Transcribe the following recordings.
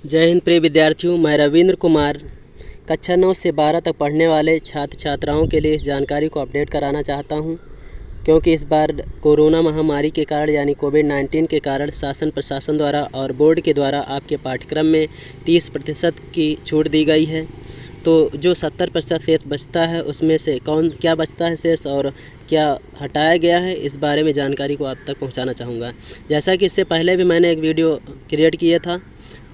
जय हिंद प्रिय विद्यार्थियों, मैं रविंद्र कुमार कक्षा 9 से 12 तक पढ़ने वाले छात्र छात्राओं के लिए इस जानकारी को अपडेट कराना चाहता हूं, क्योंकि इस बार कोरोना महामारी के कारण यानी कोविड-19 के कारण शासन प्रशासन द्वारा और बोर्ड के द्वारा आपके पाठ्यक्रम में 30% की छूट दी गई है। तो जो 70% शेष बचता है उसमें से क्या बचता है शेष और क्या हटाया गया है, इस बारे में जानकारी को आप तक पहुंचाना चाहूँगा। जैसा कि इससे पहले भी मैंने एक वीडियो क्रिएट किया था,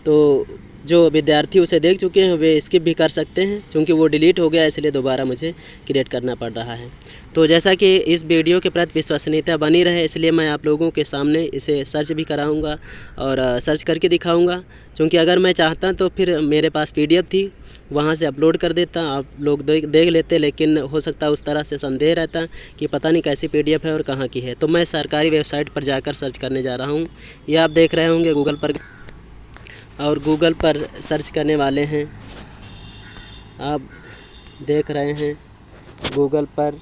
तो जो विद्यार्थी उसे देख चुके हैं वे स्किप भी कर सकते हैं, क्योंकि वो डिलीट हो गया, इसलिए दोबारा मुझे क्रिएट करना पड़ रहा है। तो जैसा कि इस वीडियो के प्रति विश्वसनीयता बनी रहे, इसलिए मैं आप लोगों के सामने इसे सर्च भी कराऊंगा और सर्च करके दिखाऊंगा। क्योंकि अगर मैं चाहता तो फिर मेरे पास PDF थी, वहाँ से अपलोड कर देता, आप लोग देख लेते, लेकिन हो सकता है उस तरह से संदेह रहता कि पता नहीं कैसी PDF है और कहाँ की है। तो मैं सरकारी वेबसाइट पर जाकर सर्च करने जा रहा हूँ। ये आप देख रहे होंगे गूगल पर, और गूगल पर सर्च करने वाले हैं, आप देख रहे हैं गूगल पर।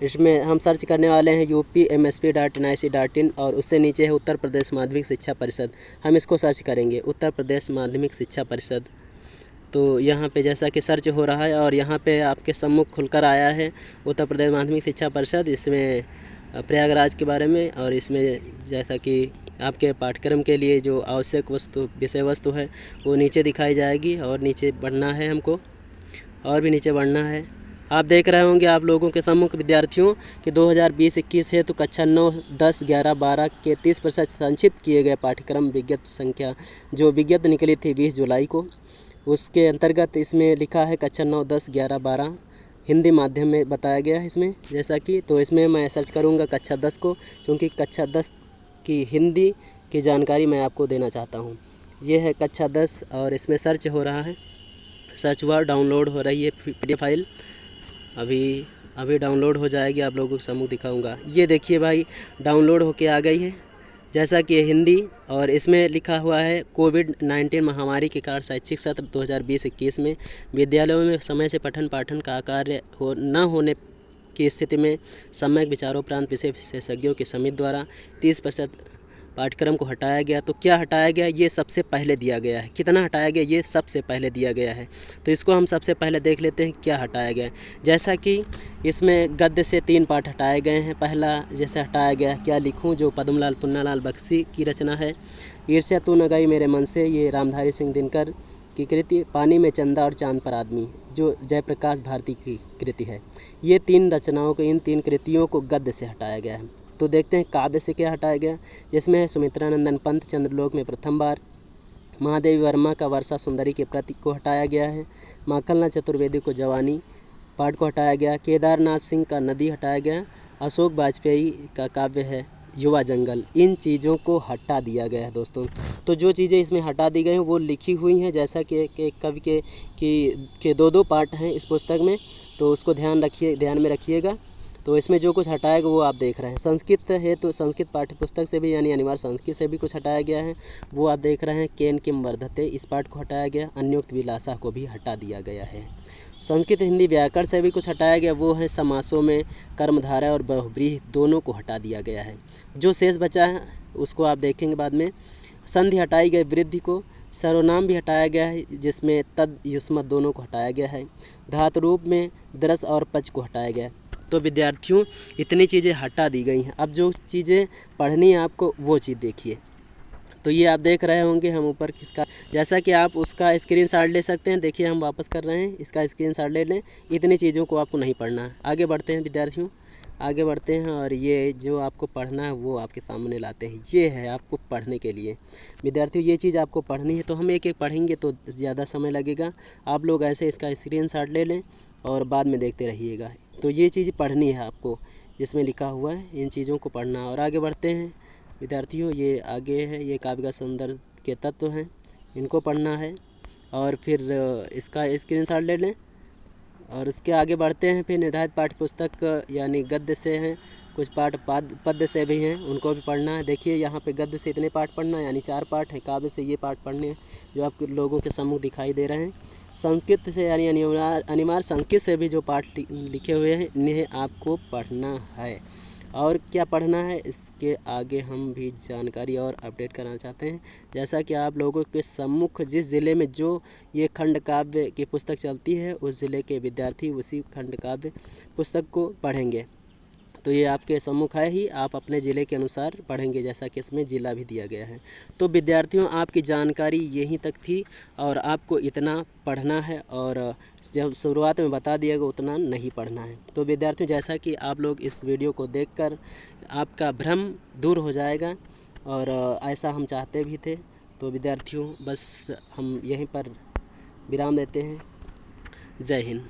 इसमें हम सर्च करने वाले हैं upmsp.nic.in और उससे नीचे है उत्तर प्रदेश माध्यमिक शिक्षा परिषद। हम इसको सर्च करेंगे, उत्तर प्रदेश माध्यमिक शिक्षा परिषद। तो यहाँ पे जैसा कि सर्च हो रहा है और यहाँ पे आपके सम्मुख खुलकर आया है उत्तर प्रदेश माध्यमिक शिक्षा परिषद। इसमें प्रयागराज के बारे में, और इसमें जैसा कि आपके पाठ्यक्रम के लिए जो आवश्यक विषय वस्तु है वो नीचे दिखाई जाएगी। और नीचे बढ़ना है हमको, और भी नीचे बढ़ना है। आप देख रहे होंगे आप लोगों के सम्मुख विद्यार्थियों कि 2020-21 है तो कक्षा 9, 10, 11, 12 के 30% संक्षिप्त किए गए पाठ्यक्रम विज्ञप्ति संख्या जो विज्ञप्ति निकली थी 20 जुलाई को, उसके अंतर्गत इसमें लिखा है कक्षा 9, 10, 11, 12 हिंदी माध्यम में बताया गया है इसमें। जैसा कि तो इसमें मैं सर्च करूंगा कक्षा 10 को, क्योंकि कक्षा 10 की हिंदी की जानकारी मैं आपको देना चाहता हूं। ये है कक्षा 10 और इसमें सर्च हो रहा है, सर्च हुआ, डाउनलोड हो रही है PDF फाइल। अभी डाउनलोड हो जाएगी, आप लोगों को सम्मुख दिखाऊंगा। ये देखिए भाई, डाउनलोड होके आ गई है। जैसा कि हिंदी, और इसमें लिखा हुआ है कोविड-19 महामारी के कारण शैक्षिक सत्र 2020-21 में विद्यालयों में समय से पठन पाठन का कार्य न होने की स्थिति में सम्यक विचारोपरांत विषय विशेषज्ञों की समिति द्वारा 30% पाठ्यक्रम को हटाया गया। तो क्या हटाया गया, ये सबसे पहले दिया गया है। कितना हटाया गया, ये सबसे पहले दिया गया है। तो इसको हम सबसे पहले देख लेते हैं क्या हटाया गया है। जैसा कि इसमें गद्य से 3 पाठ हटाए गए हैं। पहला जैसे हटाया गया, क्या लिखूं, जो पद्मलाल पुन्नालाल बख्शी की रचना है। ईर्ष्या तू न गई मेरे मन से, ये रामधारी सिंह दिनकर की कृति। पानी में चंदा और चांद पर आदमी, जो जयप्रकाश भारती की कृति है। ये 3 रचनाओं को, इन 3 कृतियों को गद्य से हटाया गया है। तो देखते हैं काव्य से क्या हटाया गया, जिसमें है सुमित्रानंदन पंत चंद्रलोक में प्रथम बार। महादेवी वर्मा का वर्षा सुंदरी के प्रतीक को हटाया गया है। माखनलाल चतुर्वेदी को जवानी पाठ को हटाया गया। केदारनाथ सिंह का नदी हटाया गया। अशोक वाजपेयी का काव्य है युवा जंगल। इन चीज़ों को हटा दिया गया है दोस्तों। तो जो चीज़ें इसमें हटा दी गई हैं वो लिखी हुई हैं, जैसा कि कवि के 2-2 पाठ हैं इस पुस्तक में, तो उसको ध्यान में रखिएगा। तो इसमें जो कुछ हटाएगा वो आप देख रहे हैं। संस्कृत है तो संस्कृत पाठ्य पुस्तक से भी यानी अनिवार्य संस्कृत से भी कुछ हटाया गया है, वो आप देख रहे हैं। केन किम वर्धते, इस पाठ को हटाया गया। अन्योक्त विलासा को भी हटा दिया गया है। संस्कृत हिंदी व्याकरण से भी कुछ हटाया गया, वो है समासों में कर्मधारय और बहुव्रीहि दोनों को हटा दिया गया है। जो शेष बचा है उसको आप देखेंगे बाद में। संधि हटाई गई वृद्धि को। सर्वनाम भी हटाया गया है, जिसमें तद युष्मत दोनों को हटाया गया है। धातु रूप में द्रस और पच को हटाया गया है। तो विद्यार्थियों इतनी चीज़ें हटा दी गई हैं। अब जो चीज़ें पढ़नी है आपको वो चीज़ देखिए। तो ये आप देख रहे होंगे हम ऊपर किसका, जैसा कि आप उसका स्क्रीनशॉट ले सकते हैं। देखिए हम वापस कर रहे हैं, इसका स्क्रीनशॉट ले लें। इतनी चीज़ों को आपको नहीं पढ़ना है। आगे बढ़ते हैं विद्यार्थियों, आगे बढ़ते हैं, और ये जो आपको पढ़ना है वो आपके सामने लाते हैं। ये है आपको पढ़ने के लिए विद्यार्थियों, ये चीज़ आपको पढ़नी है। तो हम एक एक पढ़ेंगे तो ज़्यादा समय लगेगा। आप लोग ऐसे इसका स्क्रीनशॉट ले लें और बाद में देखते रहिएगा। तो ये चीज़ पढ़नी है आपको, जिसमें लिखा हुआ है इन चीज़ों को पढ़ना। और आगे बढ़ते हैं विद्यार्थियों, ये आगे है, ये काव्य का सुंदर के तत्व हैं, इनको पढ़ना है। और फिर इसका स्क्रीनशॉट ले लें और इसके आगे बढ़ते हैं। फिर निर्धारित पाठ्य पुस्तक यानी गद्य से हैं, कुछ पाठ पद्य से भी हैं, उनको भी पढ़ना है। देखिए यहाँ पे गद्य से इतने पाठ पढ़ना है, यानी 4 पाठ हैं। काव्य से ये पाठ पढ़ने हैं जो आप लोगों के सम्मुख दिखाई दे रहे हैं। संस्कृत से यानी अनिवार्य संस्कृत से भी जो पाठ लिखे हुए हैं इन्हें आपको पढ़ना है। और क्या पढ़ना है इसके आगे हम भी जानकारी और अपडेट करना चाहते हैं। जैसा कि आप लोगों के सम्मुख जिस ज़िले में जो ये खंड काव्य की पुस्तक चलती है उस ज़िले के विद्यार्थी उसी खंड काव्य पुस्तक को पढ़ेंगे। तो ये आपके सम्मुख है ही, आप अपने ज़िले के अनुसार पढ़ेंगे जैसा कि इसमें ज़िला भी दिया गया है। तो विद्यार्थियों, आपकी जानकारी यहीं तक थी और आपको इतना पढ़ना है और जब शुरुआत में बता दिया गया उतना नहीं पढ़ना है। तो विद्यार्थियों, जैसा कि आप लोग इस वीडियो को देखकर आपका भ्रम दूर हो जाएगा और ऐसा हम चाहते भी थे। तो विद्यार्थियों, बस हम यहीं पर विराम देते हैं। जय हिंद।